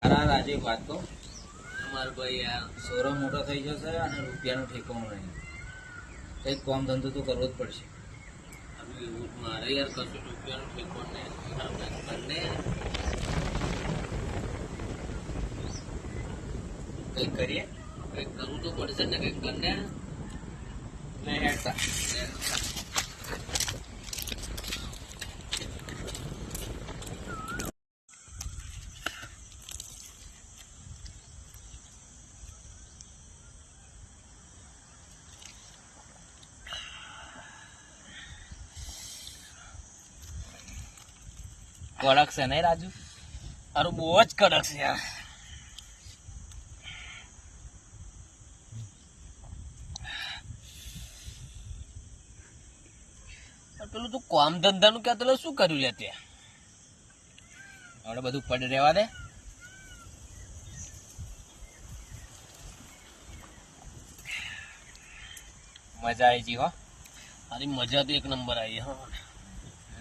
મારા રાજે વાત કહું, મારો ભાઈ આ સોરો મોટો થઈ જશે અને રૂપિયાનું ઠેકાણું નહીં. કંઈક કામ ધંધો તો કરવો જ પડશે. એવું મારે યાર કશું રૂપિયાનું ઠેકાણું નહીં. કંઈક કરીએ, કંઈક કરવું તો પડશે ને, કંઈક કરીને નહીં હેડતા. કડક છે નહીં રાજુ? અરે બહુ જ કડક છે યાર. પેલું તું કામ ધંધા નું કહેતો શું કર્યું લે તે? હવે બધું પડે રહેવા દે. મજા આવી ગઈ હો. અરે મજા તો એક નંબર આવી. હા